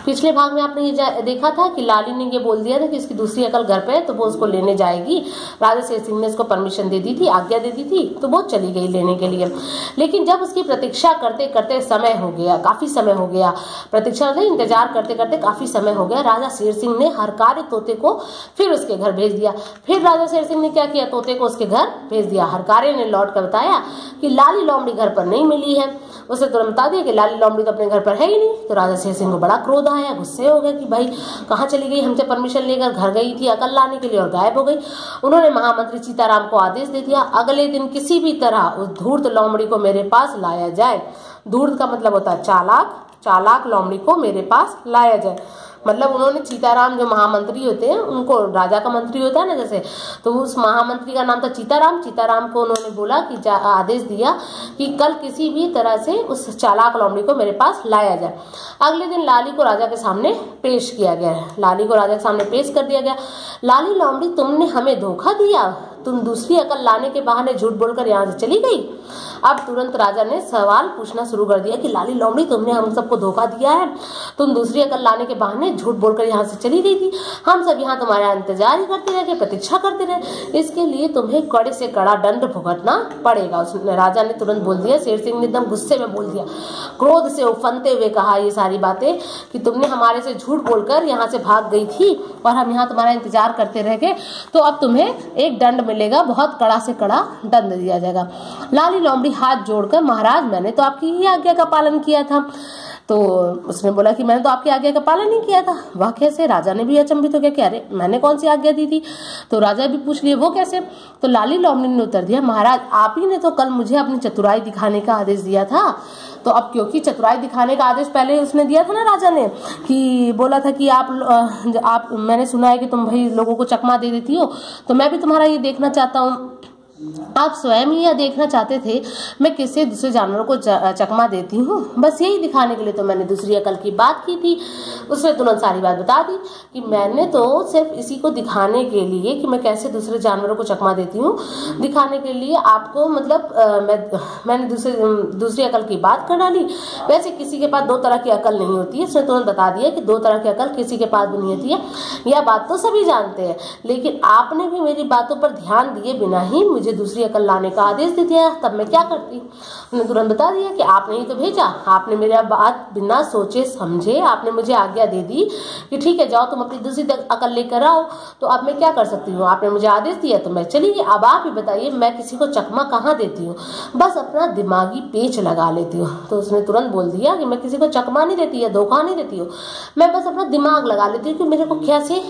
पिछले भाग में आपने ये देखा था कि लाली ने ये बोल दिया था कि इसकी दूसरी अकल घर पे है तो वो उसको लेने जाएगी। राजा शेर सिंह ने उसको परमिशन दे दी थी, आज्ञा दे दी थी, तो वो चली गई लेने के लिए। लेकिन जब उसकी प्रतीक्षा करते करते समय हो गया, काफी समय हो गया, प्रतीक्षा नहीं इंतजार करते करते काफी समय हो गया, राजा शेर सिंह ने हरकार्य तोते को फिर उसके घर भेज दिया। फिर राजा शेर सिंह ने क्या किया, तोते को उसके घर भेज दिया। हरकार्य ने लौट कर बताया कि लाली लोमड़ी घर पर नहीं मिली है। उसे तुरंत बता दिया कि लाली लोमड़ी तो अपने घर पर है ही नहीं। तो राजा शेर सिंह को बड़ा क्रोध आया, गुस्से हो गए कि भाई कहाँ चली गई, हमसे परमिशन लेकर घर गई थी अकल लाने के लिए और गायब हो गई। उन्होंने महामंत्री चीताराम को आदेश दे दिया, अगले दिन किसी भी तरह उस धूर्त लोमड़ी को मेरे पास लाया जाए। धूर्त का मतलब होता है चालाक, चालाक लोमड़ी को मेरे पास लाया जाए। मतलब उन्होंने चीताराम जो महामंत्री होते हैं, उनको राजा का मंत्री होता है ना जैसे, तो उस महामंत्री का नाम था चीताराम। चीताराम को उन्होंने बोला कि आदेश दिया कि कल किसी भी तरह से उस चालाक लोमड़ी को मेरे पास लाया जाए। अगले दिन लाली को राजा के सामने पेश किया गया। लाली को राजा के सामने पेश कर दिया गया। लाली लोमड़ी, तुमने हमें धोखा दिया, तुम दूसरी अकल लाने के बहाने झूठ बोलकर यहाँ से चली गई। अब तुरंत राजा ने सवाल पूछना शुरू कर दिया कि लाली लोमड़ी, तुमने हम सबको धोखा दिया है, तुम दूसरी अकल लाने के बहाने झूठ बोलकर यहाँ से चली गई थी। हम सब यहाँ तुम्हारा इंतजार ही करते रहे, प्रतीक्षा करते रहे, इसके लिए तुम्हें कड़े से कड़ा दंड भुगतना पड़ेगा। उसने राजा ने तुरंत बोल दिया। शेर सिंह ने एकदम गुस्से में बोल दिया, क्रोध से उफनते हुए कहा ये सारी बातें कि तुमने हमारे से झूठ बोलकर यहाँ से भाग गई थी और हम यहाँ तुम्हारा इंतजार करते रह गए, तो अब तुम्हें एक दंड मिलेगा, बहुत कड़ा से कड़ा दंड दिया जाएगा। लाली लोमड़ी हाथ जोड़कर, महाराज मैंने तो आपकी ही आज्ञा का पालन किया था। तो उसने बोला कि मैंने तो आपकी आज्ञा का पालन नहीं किया था। वह कैसे? राजा ने भी अचंभित हो गया कि अरे मैंने कौन सी आज्ञा दी थी। तो राजा भी पूछ लिए वो कैसे। तो लाली लोमड़ी ने उत्तर दिया, महाराज आप ही ने तो कल मुझे अपनी चतुराई दिखाने का आदेश दिया था। तो अब क्योंकि चतुराई दिखाने का आदेश पहले उसने दिया था ना राजा ने, कि बोला था कि आप मैंने सुना है कि तुम भाई लोगों को चकमा दे देती हो, तो मैं भी तुम्हारा ये देखना चाहता हूँ। आप स्वयं ही यह देखना चाहते थे मैं किससे दूसरे जानवरों को चकमा देती हूँ, बस यही दिखाने के लिए तो मैंने दूसरी अकल की बात की थी। उसने तुरंत सारी बात बता दी कि मैंने तो सिर्फ इसी को दिखाने के लिए कि मैं कैसे दूसरे जानवरों को चकमा देती हूँ, दिखाने के लिए आपको मतलब मैंने दूसरी अकल की बात कर डाली। वैसे किसी के पास दो तरह की अकल नहीं होती है। उसने तुरंत बता दिया कि दो तरह की अकल किसी के पास भी नहीं होती है, यह बात तो सभी जानते हैं, लेकिन आपने भी मेरी बातों पर ध्यान दिए बिना ही मुझे दूसरी अकल लाने का आदेश दे दिया, तब मैं क्या करती। उन्होंने तुरंत बता दिया कि आपने ही तो भेजा, आपने मेरा बात बिना सोचे समझे आपने मुझे आज्ञा दे दी कि ठीक है जाओ तुम अपनी दूसरी अकल लेकर आओ। तो अब मैं क्या कर सकती हूँ, आपने मुझे आदेश दिया तो मैं चली गई। अब आप ही बताइए मैं किसी को चकमा कहाँ देती हूँ, बस अपना दिमागी पेच लगा लेती हूँ। तो उसने तुरंत बोल दिया कि मैं किसी को चकमा नहीं देती है, धोखा नहीं देती हूँ, मैं बस अपना दिमाग लगा लेती हूँ कि मेरे को कैसे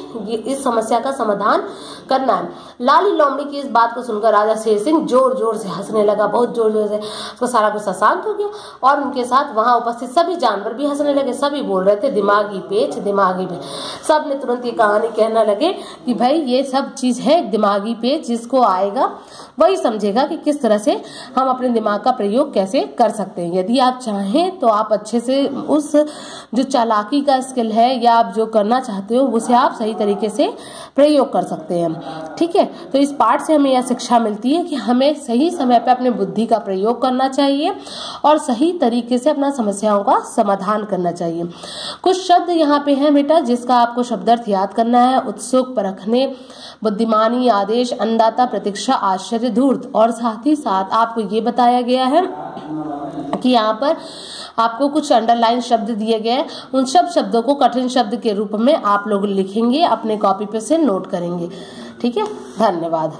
इस समस्या का समाधान करना है। लाली लोमड़ी की इस बात को सुनकर राजा शेर सिंह जोर जोर से हंसने लगा, बहुत जोर जोर से। उसका सारा गुस्सा शांत हो गया और उनके साथ वहां उपस्थित सभी जानवर भी हंसने लगे। सभी बोल रहे थे दिमागी पेच, दिमागी पेच। सब ने तुरंत ये कहानी कहने लगे कि भाई ये सब चीज है दिमागी पेच, जिसको आएगा वही समझेगा कि किस तरह से हम अपने दिमाग का प्रयोग कैसे कर सकते हैं। यदि आप चाहें तो आप अच्छे से उस जो चालाकी का स्किल है या आप जो करना चाहते हो उसे आप सही तरीके से प्रयोग कर सकते हैं। ठीक है, तो इस पाठ से हमें यह शिक्षा मिलती है कि हमें सही समय पर अपने बुद्धि का प्रयोग करना चाहिए और सही तरीके से अपना समस्याओं का समाधान करना चाहिए। कुछ शब्द यहाँ पे हैं बेटा जिसका आपको शब्दार्थ याद करना है। उत्सुक, परखने, बुद्धिमानी, आदेश, अन्नदाता, प्रतीक्षा, आश्चर्य, धूर्त। और साथ ही साथ आपको ये बताया गया है कि यहाँ पर आपको कुछ अंडरलाइन शब्द दिए गए, उन सब शब्दों को कठिन शब्द के रूप में आप लोग लिखेंगे, अपने कॉपी पे से नोट करेंगे। ठीक है, धन्यवाद।